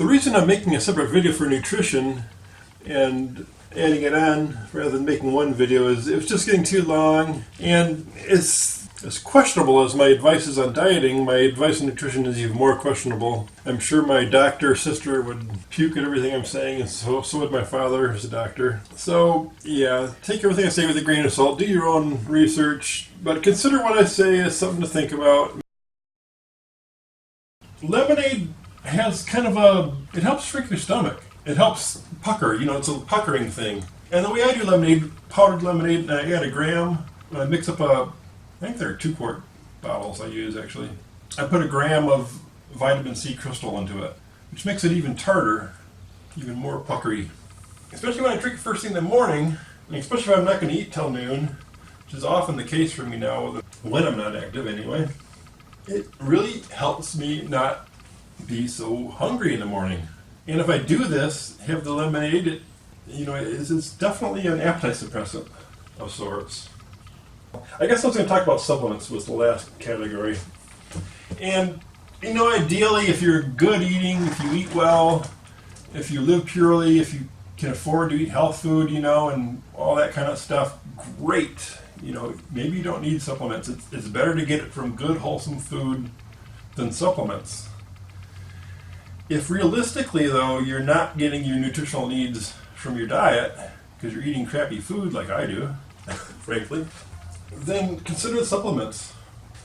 The reason I'm making a separate video for nutrition and adding it on rather than making one video is it was just getting too long, and it's as questionable as my advice is on dieting. My advice on nutrition is even more questionable. I'm sure my doctor sister would puke at everything I'm saying, and so would my father, who's a doctor. So yeah, take everything I say with a grain of salt. Do your own research, but consider what I say as something to think about. Lemonade has kind of it helps shrink your stomach. It helps pucker, it's a puckering thing. And the way I do lemonade, powdered lemonade, I add a gram, I mix up I think they're 2-quart bottles I use actually. I put a gram of vitamin C crystal into it, which makes it even tartar, even more puckery. Especially when I drink it first thing in the morning, and especially if I'm not going to eat till noon, which is often the case for me now, when I'm not active anyway. It really helps me not be so hungry in the morning. And if I do this, have the lemonade, it's definitely an appetite suppressant of sorts. I guess I was going to talk about supplements was the last category. And, ideally, if you're good eating, if you eat well, if you live purely, if you can afford to eat health food, and all that kind of stuff, great. Maybe you don't need supplements. It's better to get it from good, wholesome food than supplements. If realistically, though, you're not getting your nutritional needs from your diet because you're eating crappy food like I do, frankly, then consider the supplements.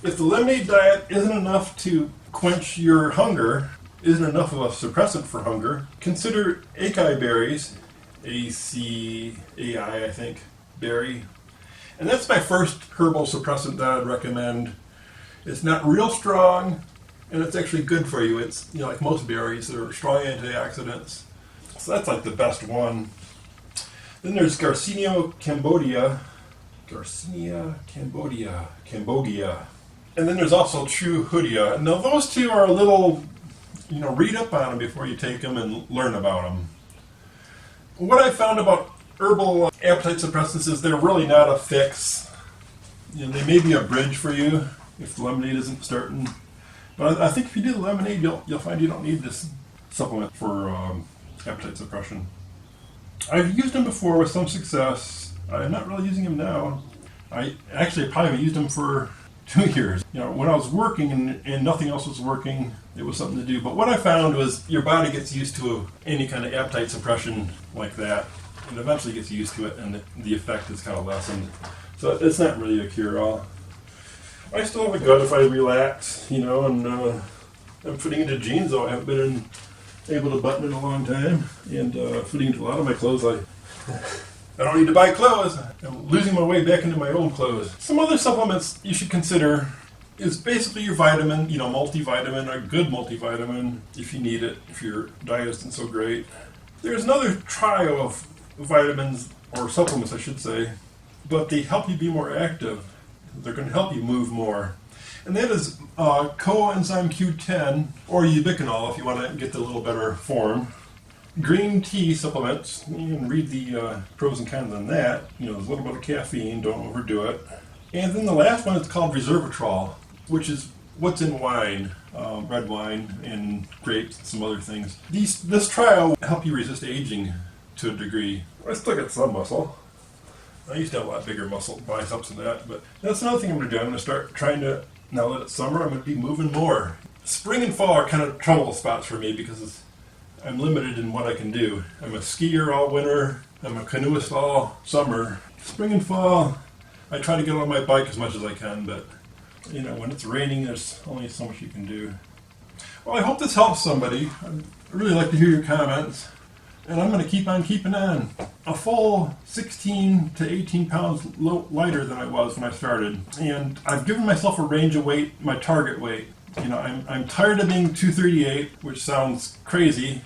If the lemonade diet isn't enough to quench your hunger, isn't enough of a suppressant for hunger, consider acai berries, A-C-A-I, I think, berry. And that's my first herbal suppressant that I'd recommend. It's not real strong, and it's actually good for you. It's, like most berries, they're strong antioxidants. So that's like the best one. Then there's Garcinia cambogia. And then there's also True Hoodia. Now those two are a little, read up on them before you take them and learn about them. What I found about herbal appetite suppressants is they're really not a fix. They may be a bridge for you if the lemonade isn't starting. But I think if you do the lemonade, you'll find you don't need this supplement for appetite suppression. I've used them before with some success. I'm not really using them now. I probably haven't used them for 2 years. When I was working and nothing else was working, it was something to do. But what I found was your body gets used to any kind of appetite suppression like that, and eventually gets used to it, and the effect is kind of lessened. So it's not really a cure-all. I still have a gut if I relax, and I'm fitting into jeans, though I haven't been able to button in a long time, and fitting into a lot of my clothes. I don't need to buy clothes. I'm losing my way back into my own clothes. Some other supplements you should consider is basically your vitamin, multivitamin, a good multivitamin if you need it, if your diet isn't so great. There's another trio of vitamins, or supplements I should say, but they help you be more active. They're going to help you move more. And that is coenzyme Q10, or ubiquinol if you want to get the little better form. Green tea supplements, you can read the pros and cons on that. There's a little bit of caffeine, don't overdo it. And then the last one is called resveratrol, which is what's in wine, red wine and grapes and some other things. This trio will help you resist aging to a degree. I still got some muscle. I used to have a lot bigger muscle biceps than that, but that's another thing I'm going to do. I'm going to start trying to, now that it's summer, I'm going to be moving more. Spring and fall are kind of trouble spots for me because I'm limited in what I can do. I'm a skier all winter. I'm a canoeist all summer. Spring and fall, I try to get on my bike as much as I can, but when it's raining, there's only so much you can do. Well, I hope this helps somebody. I'd really like to hear your comments. And I'm going to keep on keeping on. A full 16 to 18 pounds lighter than I was when I started. And I've given myself a range of weight, my target weight. I'm tired of being 238, which sounds crazy.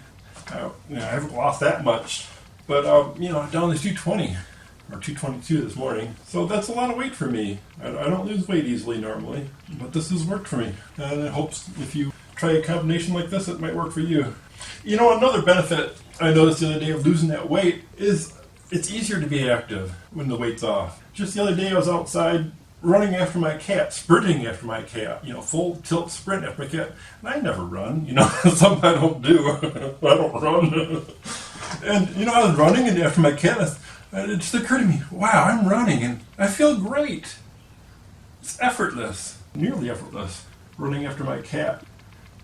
I haven't lost that much. But, I'm down to 220, or 222 this morning. So that's a lot of weight for me. I don't lose weight easily normally, but this has worked for me. And I hope if you try a combination like this, it might work for you. Another benefit I noticed the other day of losing that weight is it's easier to be active when the weight's off. Just the other day I was outside running after my cat, sprinting after my cat, full tilt sprint after my cat. And I never run, something I don't do. I don't run. And, I was running and after my cat, and it just occurred to me, wow, I'm running and I feel great. It's effortless, nearly effortless, running after my cat.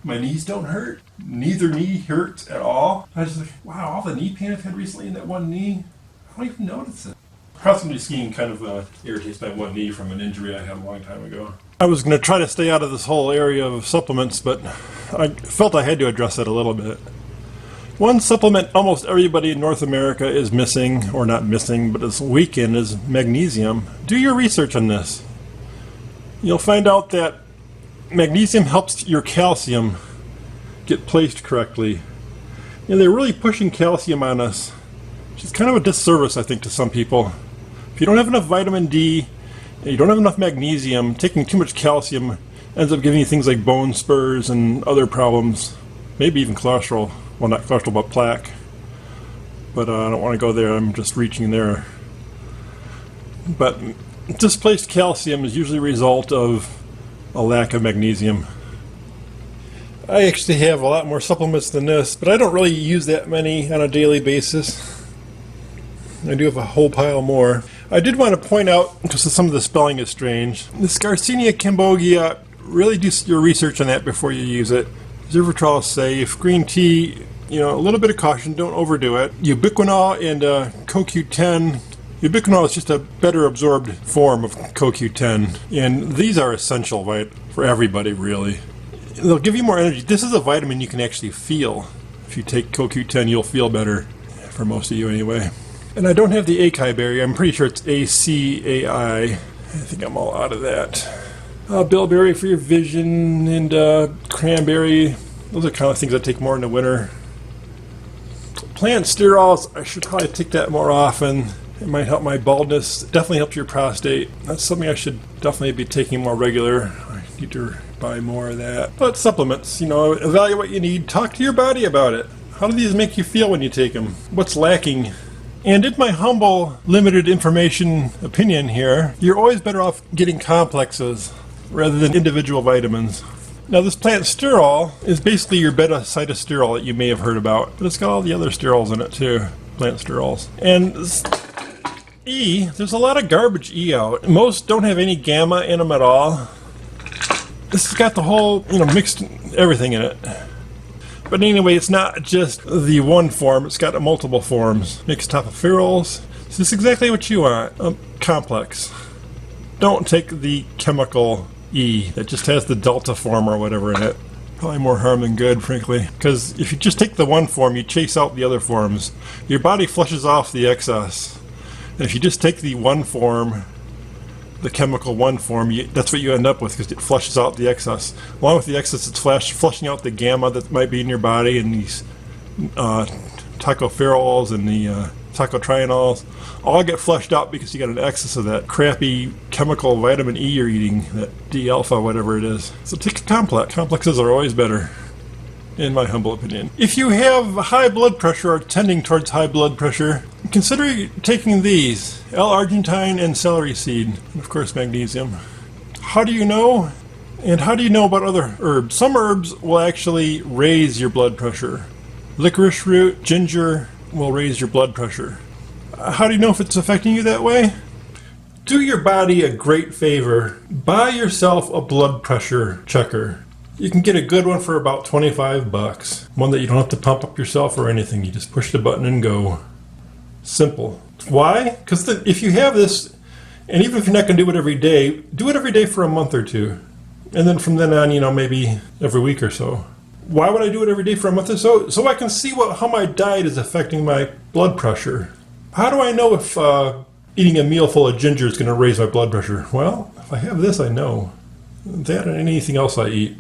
My knees don't hurt. Neither knee hurts at all. I was like, wow, all the knee pain I've had recently in that one knee, I don't even notice it. Cross-country skiing kind of irritates my one knee from an injury I had a long time ago. I was going to try to stay out of this whole area of supplements, but I felt I had to address it a little bit. One supplement almost everybody in North America is missing, or not missing, but is weak in, is magnesium. Do your research on this. You'll find out that magnesium helps your calcium get placed correctly. They're really pushing calcium on us, which is kind of a disservice, I think, to some people. If you don't have enough vitamin D, and you don't have enough magnesium, taking too much calcium ends up giving you things like bone spurs and other problems, maybe even cholesterol. Well, not cholesterol, but plaque. But I don't want to go there, I'm just reaching there. But displaced calcium is usually a result of a lack of magnesium. I actually have a lot more supplements than this, but I don't really use that many on a daily basis. I do have a whole pile more. I did want to point out, because some of the spelling is strange, this Garcinia cambogia, really do your research on that before you use it. Resveratrol is safe. Green tea, a little bit of caution, don't overdo it. Ubiquinol and CoQ10. Ubiquinol is just a better absorbed form of CoQ10, and these are essential for everybody, really. They'll give you more energy. This is a vitamin you can actually feel. If you take CoQ10, you'll feel better, for most of you anyway. And I don't have the acai berry. I'm pretty sure it's ACAI. I think I'm all out of that. Bilberry for your vision, and cranberry. Those are kind of things I take more in the winter. Plant sterols, I should probably take that more often. It might help my baldness. It definitely helps your prostate. That's something I should definitely be taking more regular. I need to buy more of that. But supplements, evaluate what you need. Talk to your body about it. How do these make you feel when you take them? What's lacking? And in my humble, limited information opinion here, you're always better off getting complexes rather than individual vitamins. Now, this plant sterol is basically your beta-cytosterol that you may have heard about, but it's got all the other sterols in it too, plant sterols. And E, there's a lot of garbage E out. Most don't have any gamma in them at all. This has got the whole, mixed everything in it. But anyway, it's not just the one form, it's got multiple forms. Mixed tocopherols. So this is exactly what you want. Complex. Don't take the chemical E that just has the delta form or whatever in it. Probably more harm than good, frankly. Because if you just take the one form, you chase out the other forms. Your body flushes off the excess. And if you just take the one form, the chemical one form, that's what you end up with, because it flushes out the excess. Along with the excess, it's flushing out the gamma that might be in your body, and these tocopherols and the tocotrienols all get flushed out because you got an excess of that crappy chemical vitamin E you're eating, that D-alpha, whatever it is. So take a complex. Complexes are always better, in my humble opinion. If you have high blood pressure or tending towards high blood pressure, consider taking these, L-argentine and celery seed, and of course magnesium. How do you know? And how do you know about other herbs? Some herbs will actually raise your blood pressure. Licorice root, ginger will raise your blood pressure. How do you know if it's affecting you that way? Do your body a great favor. Buy yourself a blood pressure checker. You can get a good one for about $25. One that you don't have to pump up yourself or anything. You just push the button and go. Simple. Why? Because if you have this, and even if you're not going to do it every day for a month or two. And then from then on, maybe every week or so. Why would I do it every day for a month or so? So I can see how my diet is affecting my blood pressure. How do I know if eating a meal full of ginger is going to raise my blood pressure? Well, if I have this, I know. That and anything else I eat.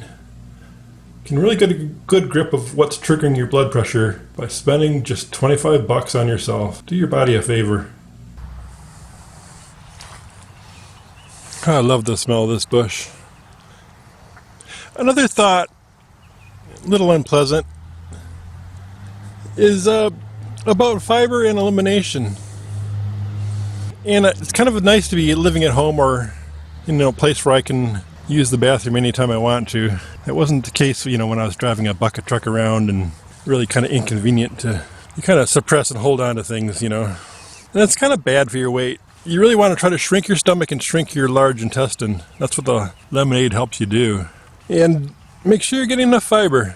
Can really get a good grip of what's triggering your blood pressure by spending just $25 on yourself. Do your body a favor. I love the smell of this bush. Another thought, a little unpleasant, is about fiber and elimination. And it's kind of nice to be living at home or place where I can use the bathroom anytime I want to. That wasn't the case, when I was driving a bucket truck around, and really kind of inconvenient to, you kind of suppress and hold on to things, And it's kind of bad for your weight. You really want to try to shrink your stomach and shrink your large intestine. That's what the lemonade helps you do. And make sure you're getting enough fiber.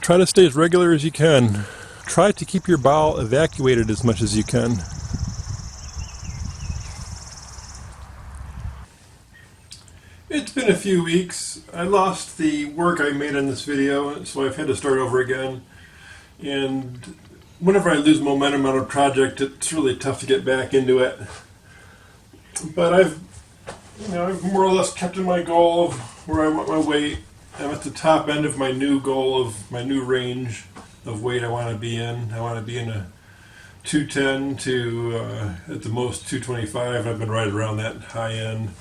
Try to stay as regular as you can. Try to keep your bowel evacuated as much as you can. It's been a few weeks. I lost the work I made in this video, so I've had to start over again. And whenever I lose momentum on a project, it's really tough to get back into it. But I've more or less kept in my goal of where I want my weight. I'm at the top end of my new goal of my new range of weight I want to be in. I want to be in a 210 to at the most 225. I've been right around that high end.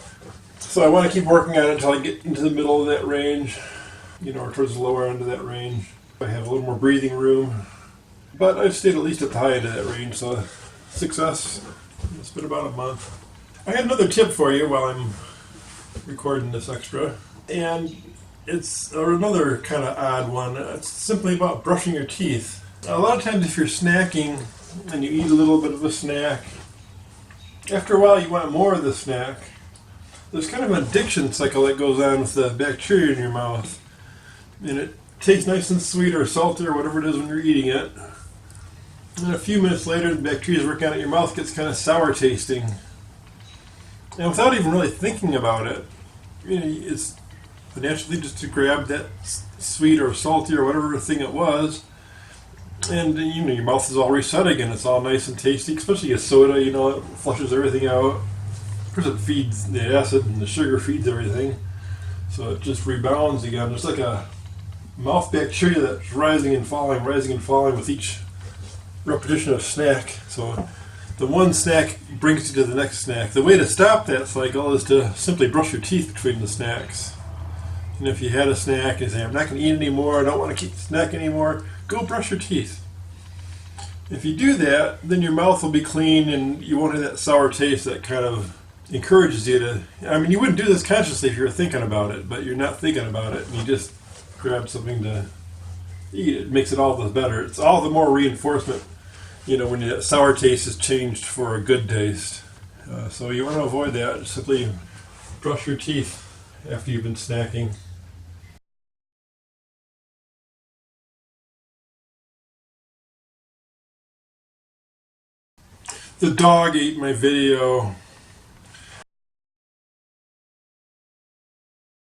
So I want to keep working on it until I get into the middle of that range, or towards the lower end of that range. I have a little more breathing room, but I've stayed at least at the high end of that range, so success. It's been about a month. I had another tip for you while I'm recording this extra, and it's another kind of odd one. It's simply about brushing your teeth. A lot of times if you're snacking and you eat a little bit of a snack, after a while you want more of the snack. There's kind of an addiction cycle that goes on with the bacteria in your mouth. And it tastes nice and sweet or salty or whatever it is when you're eating it. And a few minutes later, the bacteria is working out, your mouth gets kind of sour tasting. And without even really thinking about it, it's the natural thing just to grab that sweet or salty or whatever thing it was. And your mouth is all reset again. It's all nice and tasty, especially a soda, it flushes everything out. Of course, it feeds the acid, and the sugar feeds everything, so it just rebounds again. There's like a mouth bacteria that's rising and falling with each repetition of snack. So the one snack brings you to the next snack. The way to stop that cycle is to simply brush your teeth between the snacks. And if you had a snack and say, I'm not going to eat anymore, I don't want to keep snacking anymore, go brush your teeth. If you do that, then your mouth will be clean and you won't have that sour taste that kind of encourages you to, you wouldn't do this consciously if you were thinking about it, but you're not thinking about it and you just grab something to eat. It makes it all the better. It's all the more reinforcement, when that sour taste is changed for a good taste. So you want to avoid that. Just simply brush your teeth after you've been snacking. The dog ate my video